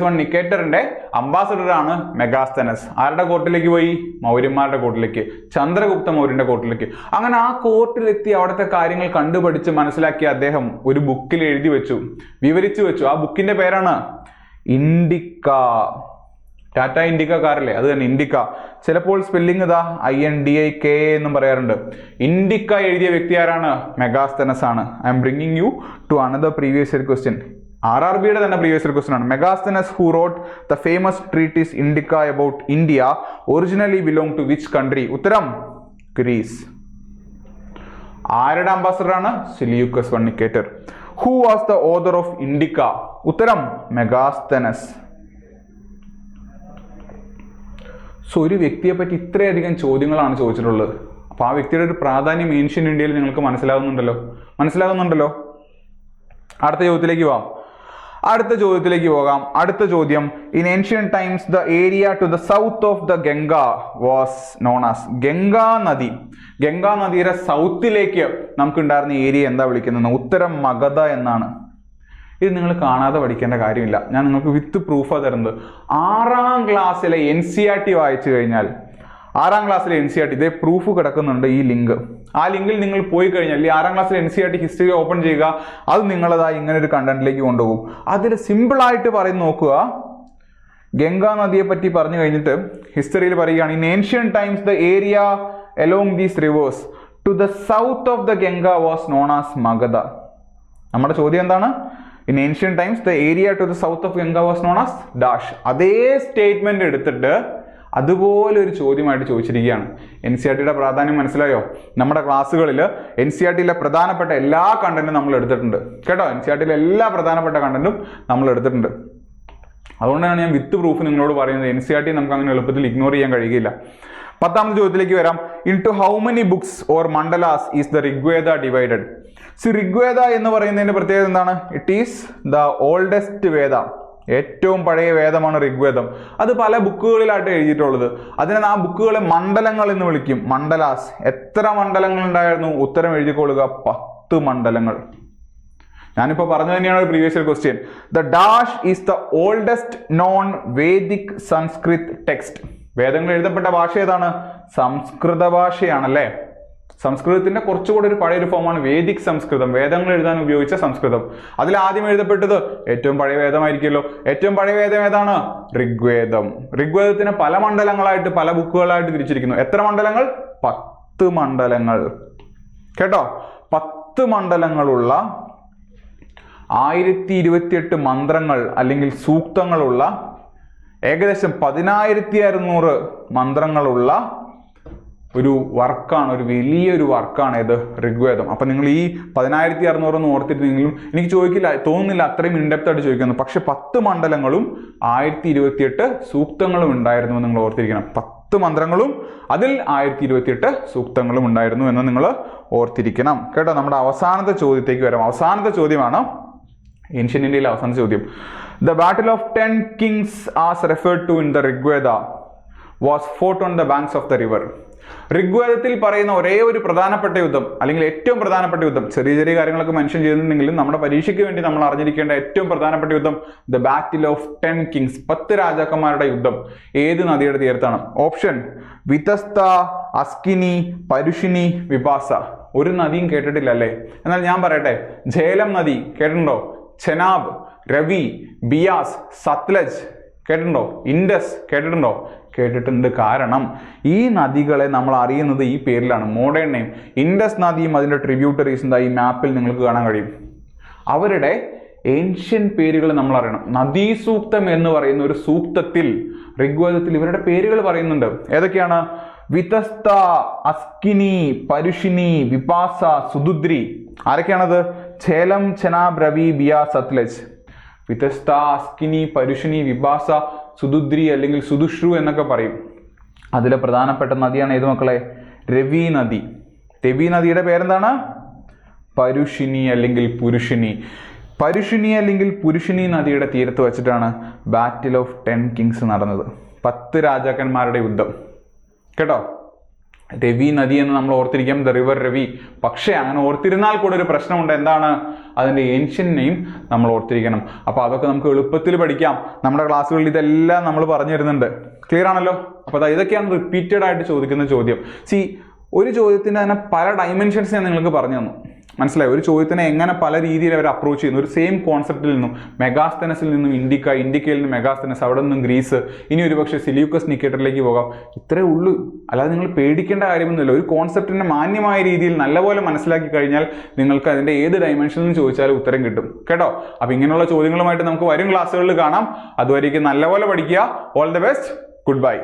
വൺ നിക്കേറ്ററിന്റെ അംബാസഡറാണ് മെഗാസ്തനസ്. ആരുടെ കോർട്ടിലേക്ക് പോയി? മൗര്യന്മാരുടെ കോർട്ടിലേക്ക്, ചന്ദ്രഗുപ്ത മൗര്യന്റെ കോർട്ടിലേക്ക്. അങ്ങനെ ആ കോർട്ടിലെത്തി അവിടുത്തെ കാര്യങ്ങൾ കണ്ടുപഠിച്ച് മനസ്സിലാക്കി അദ്ദേഹം ഒരു ബുക്കിൽ എഴുതി വെച്ചു, വിവരിച്ചു വെച്ചു. ആ ബുക്കിന്റെ പേരാണ് ഇൻഡിക്ക. ടാറ്റ ഇൻഡിക്ക കാറില്ലേ, അത് തന്നെ ഇൻഡിക്ക. ചിലപ്പോൾ സ്പെല്ലിംഗ് ഇതാ INDIK എന്നും പറയാറുണ്ട്. ഇൻഡിക്ക എഴുതിയ വ്യക്തി ആരാണ്? മെഗാസ്തനസ് ആണ്. I'm bringing you to another previous year question. RRBയുടെ തന്നെ പ്രീവിയസ് ഇയർ ക്വസ്റ്റ്യൻ ആണ്. Megasthenes who wrote the famous treatise Indica about India originally belong to which country? ഉത്തരം ഗ്രീസ്. ആരുടെ അംബാസഡറാണ്? Seleucus one Nicator. Who was the author of Indica? ഉത്തരം Megasthenes. So ഒരു വ്യക്തിയെ പറ്റി ഇത്രയധികം ചോദ്യങ്ങളാണ് ചോദിച്ചിട്ടുള്ളത്. അപ്പോൾ ആ വ്യക്തിയുടെ ഒരു പ്രാധാന്യം ഏൻഷ്യൻ ഇന്ത്യയിൽ നിങ്ങൾക്ക് മനസ്സിലാകുന്നുണ്ടല്ലോ. അടുത്ത ചോദ്യത്തിലേക്ക് പോകാം. അടുത്ത ചോദ്യം, in ancient times the area to the south of the Ganga was known as? Ganga നദിയുടെ സൗത്തിലേക്ക് നമുക്ക് ഉണ്ടായിരുന്ന ഏരിയ എന്താ വിളിക്കുന്നത്? ഉത്തരം മഗധ എന്നാണ്. ഇത് നിങ്ങൾ കാണാതെ പഠിക്കേണ്ട കാര്യമില്ല, ഞാൻ നിങ്ങൾക്ക് വിത്ത് പ്രൂഫാണ് തരുന്നത്. 6ാം ക്ലാസ്സിലെ NCERT വായിച്ചു കഴിഞ്ഞാൽ, 6ാം ക്ലാസ്സിലെ NCERT ഇതേ പ്രൂഫ് കിടക്കുന്നുണ്ട്, ഈ ലിങ്ക്. ആ ലിങ്കിൽ നിങ്ങൾ പോയി കഴിഞ്ഞാൽ ഈ 6ാം ക്ലാസ്സിലെ NCERT ഹിസ്റ്ററി ഓപ്പൺ ചെയ്യുക. അത് നിങ്ങളതാ ഇങ്ങനെ ഒരു കണ്ടന്റിലേക്ക് കൊണ്ടുപോകും. അതിൽ സിമ്പിളായിട്ട് പറയുന്ന നോക്കുക. ഗംഗാ നദിയെ പറ്റി പറഞ്ഞു കഴിഞ്ഞിട്ട് ഹിസ്റ്ററിയിൽ പറയുകയാണ്, in ancient times the area along these rivers to the south of the Ganga was known as Magadha. നമ്മുടെ ചോദ്യം എന്താണ്? In ancient times the area to the south of Ganga was known as dash. അതേ statement എടുത്തിട്ട് അതുപോലെ ഒരു ചോദ്യമായിട്ട് ചോദിച്ചിരിക്കുകയാണ്. NCERTയുടെ പ്രാധാന്യം മനസ്സിലായോ? നമ്മുടെ ക്ലാസ്സുകളിൽ NCERTയിലെ പ്രധാനപ്പെട്ട എല്ലാ കണ്ടന്റും നമ്മൾ എടുത്തിട്ടുണ്ട് കേട്ടോ. NCERTയിലെ എല്ലാ പ്രധാനപ്പെട്ട കണ്ടന്റും നമ്മൾ എടുത്തിട്ടുണ്ട്. അതുകൊണ്ടാണ് ഞാൻ വിത്ത് പ്രൂഫ് നിങ്ങളോട് പറയുന്നത്. NCERT നമുക്ക് അങ്ങനെ എളുപ്പത്തിൽ ഇഗ്നോർ ചെയ്യാൻ കഴിയുകയില്ല. 10ാമത്തെ ചോദ്യത്തിലേക്ക് വരാം. Into how many books or mandalas is the Rigveda divided? Rigveda എന്ന് പറയുന്നതിന്റെ പ്രത്യേകത എന്താണ്? It is the oldest Veda. ഏറ്റവും പഴയ വേദമാണ് ഋഗ്വേദം. അത് പല ബുക്കുകളിലായിട്ട് എഴുതിയിട്ടുള്ളത്. അതിനെ ആ ബുക്കുകളെ മണ്ഡലങ്ങൾ എന്ന് വിളിക്കും. മണ്ഡലാസ്. എത്ര മണ്ഡലങ്ങൾ ഉണ്ടായിരുന്നു? ഉത്തരം എഴുതിക്കൊള്ളുക, 10 മണ്ഡലങ്ങൾ. ഞാനിപ്പോൾ പറഞ്ഞു തന്നെയാണ് previous year question. The dash is the oldest non Vedic Sanskrit text. വേദങ്ങൾ എഴുതപ്പെട്ട ഭാഷ ഏതാണ്? സംസ്കൃത ഭാഷയാണല്ലേ. സംസ്കൃതത്തിന്റെ കുറച്ചുകൂടി ഒരു പഴയൊരു ഫോമാണ് വേദിക് സംസ്കൃതം. വേദങ്ങൾ എഴുതാൻ ഉപയോഗിച്ച സംസ്കൃതം. അതിൽ ആദ്യം എഴുതപ്പെട്ടത് ഏറ്റവും പഴയ വേദമായിരിക്കുമല്ലോ. ഏറ്റവും പഴയ വേദം ഏതാണ്? ഋഗ്വേദം. ഋഗ്വേദത്തിന് പല മണ്ഡലങ്ങളായിട്ട്, പല ബുക്കുകളായിട്ട് തിരിച്ചിരിക്കുന്നു. എത്ര മണ്ഡലങ്ങൾ? 10 മണ്ഡലങ്ങൾ കേട്ടോ. 10 മണ്ഡലങ്ങളുള്ള 1028 മന്ത്രങ്ങൾ അല്ലെങ്കിൽ സൂക്തങ്ങളുള്ള ഏകദേശം 10600 മന്ത്രങ്ങളുള്ള ഒരു വർക്കാണ്, ഒരു വലിയൊരു വർക്കാണ് ഇത് ഋഗ്വേദം. അപ്പം നിങ്ങൾ ഈ 10600 എന്ന് ഓർത്തിരുന്നെങ്കിലും എനിക്ക് തോന്നുന്നില്ല അത്രയും ഇൻഡെപ്ത് ആയിട്ട് ചോദിക്കുന്നു. പക്ഷെ 10 മണ്ഡലങ്ങളും 1028 സൂക്തങ്ങളും ഉണ്ടായിരുന്നു നിങ്ങൾ ഓർത്തിരിക്കണം. 10 മന്ത്രങ്ങളും അതിൽ 1028 സൂക്തങ്ങളും ഉണ്ടായിരുന്നു എന്ന് നിങ്ങൾ ഓർത്തിരിക്കണം കേട്ടോ. നമ്മുടെ അവസാനത്തെ ചോദ്യത്തേക്ക് വരാം. അവസാനത്തെ ചോദ്യമാണ് ഏൻഷ്യൻ ഇന്ത്യയിലെ അവസാന ചോദ്യം. The battle of 10 kings as referred to in the Rigveda was fought on the banks of the river. ഋഗ്വേദത്തിൽ പറയുന്ന ഒരേ ഒരു പ്രധാനപ്പെട്ട യുദ്ധം അല്ലെങ്കിൽ ഏറ്റവും പ്രധാനപ്പെട്ട യുദ്ധം, ചെറിയ ചെറിയ കാര്യങ്ങളൊക്കെ മെൻഷൻ ചെയ്യുന്നുണ്ടെങ്കിലും നമ്മുടെ പരീക്ഷയ്ക്ക് വേണ്ടി നമ്മൾ അറിഞ്ഞിരിക്കേണ്ട ഏറ്റവും പ്രധാനപ്പെട്ട യുദ്ധം ദ ബാറ്റിൽ ഓഫ് 10 കിങ്സ്, 10 രാജാക്കന്മാരുടെ യുദ്ധം ഏത് നദിയുടെ തീരത്താണ്? ഓപ്ഷൻ വിതസ്ത, അസ്കിനി, പരുഷിനി, വിപാസ. ഒരു നദിയും കേട്ടിട്ടില്ല അല്ലേ? എന്നാൽ ഞാൻ പറയട്ടെ, ഝേലം നദി കേട്ടിട്ടുണ്ടോ? ചെനാബ്, രവി, ബിയാസ്, സത്ലജ് കേട്ടിട്ടുണ്ടോ? ഇൻഡസ് കേട്ടിട്ടുണ്ടോ? കേട്ടിട്ടുണ്ട്. കാരണം ഈ നദികളെ നമ്മൾ അറിയുന്നത് ഈ പേരിലാണ്, മോഡേൺ നെയിം. ഇൻഡസ് നദിയും അതിൻ്റെ ട്രിബ്യൂട്ടറീസ് ഈ മാപ്പിൽ നിങ്ങൾക്ക് കാണാൻ കഴിയും. അവരുടെ ഏൻഷ്യൻ പേരുകൾ നമ്മൾ അറിയണം. നദീസൂക്തം എന്ന് പറയുന്ന ഒരു സൂക്തത്തിൽ ഋഗ്വേദത്തിൽ ഇവരുടെ പേരുകൾ പറയുന്നുണ്ട്. ഏതൊക്കെയാണ്? വിതസ്ത, അസ്കിനി, പരുഷിനി, വിപാസ, സുദുദ്രി. ആരൊക്കെയാണത്? ഝേലം, ചെനാബ്, രവി, ബിയാ, സത്ലജ്. വിതസ്ത, അസ്കിനി, പരുഷിനി, വിപാസ, സുദുദ്രി അല്ലെങ്കിൽ സുദുഷ്രു എന്നൊക്കെ പറയും. അതിലെ പ്രധാനപ്പെട്ട നദിയാണ് ഏത് മക്കളെ? രവി നദി. രവി നദിയുടെ പേരെന്താണ്? പരുഷിനി അല്ലെങ്കിൽ പുരുഷിനി. പരുഷിനി അല്ലെങ്കിൽ പുരുഷിനി നദിയുടെ തീരത്ത് വെച്ചിട്ടാണ് ബാറ്റിൽ ഓഫ് 10 കിങ്സ് നടന്നത്. 10 രാജാക്കന്മാരുടെ യുദ്ധം കേട്ടോ. രവി നദി എന്ന് നമ്മൾ ഓർത്തിരിക്കാം, ദ റിവർ രവി. പക്ഷേ അങ്ങനെ ഓർത്തിരുന്നാൽ കൂടെ ഒരു പ്രശ്നമുണ്ട്. എന്താണ്? അതിൻ്റെ ഏൻഷ്യൻ നെയിം നമ്മൾ ഓർത്തിരിക്കണം. അപ്പോൾ അതൊക്കെ നമുക്ക് എളുപ്പത്തിൽ പഠിക്കാം. നമ്മുടെ ക്ലാസ്സുകളിൽ ഇതെല്ലാം നമ്മൾ പറഞ്ഞു തരുന്നുണ്ട്. ക്ലിയർ ആണല്ലോ? അപ്പോൾ ഇതൊക്കെയാണ് റിപ്പീറ്റഡ് ആയിട്ട് ചോദിക്കുന്ന ചോദ്യം. ഒരു ചോദ്യത്തിന് തന്നെ പല ഡയമെൻഷൻസ് ഞാൻ നിങ്ങൾക്ക് പറഞ്ഞു തന്നു. മനസ്സിലായി? ഒരു ചോദ്യത്തിനെ എങ്ങനെ പല രീതിയിൽ അവർ അപ്രോച്ച് ചെയ്യുന്നു. ഒരു സെയിം കോൺസെപ്റ്റിൽ നിന്നും, മെഗാസ്തനസിൽ നിന്നും ഇന്ത്യക്കയിൽ നിന്ന് മെഗാസ്തനസ്, അവിടെ നിന്നും ഗ്രീസ്, ഇനി ഒരുപക്ഷെ സിലിയൂക്കസ് നിക്കേറ്ററിലേക്ക് പോകാം. ഇത്രേ ഉള്ളൂ. അല്ലാതെ നിങ്ങൾ പേടിക്കേണ്ട കാര്യമൊന്നുമില്ല. ഒരു കോൺസെപ്റ്റിനെ മാന്യമായ രീതിയിൽ നല്ലപോലെ മനസ്സിലാക്കി കഴിഞ്ഞാൽ നിങ്ങൾക്ക് അതിൻ്റെ ഏത് ഡയമെൻഷനിൽ നിന്ന് ചോദിച്ചാലും ഉത്തരം കിട്ടും കേട്ടോ. അപ്പോൾ ഇങ്ങനെയുള്ള ചോദ്യങ്ങളുമായിട്ട് നമുക്ക് വരും ക്ലാസ്സുകളിൽ കാണാം. അതുവരേക്കും നല്ലപോലെ പഠിക്കുക. All the best. Good bye.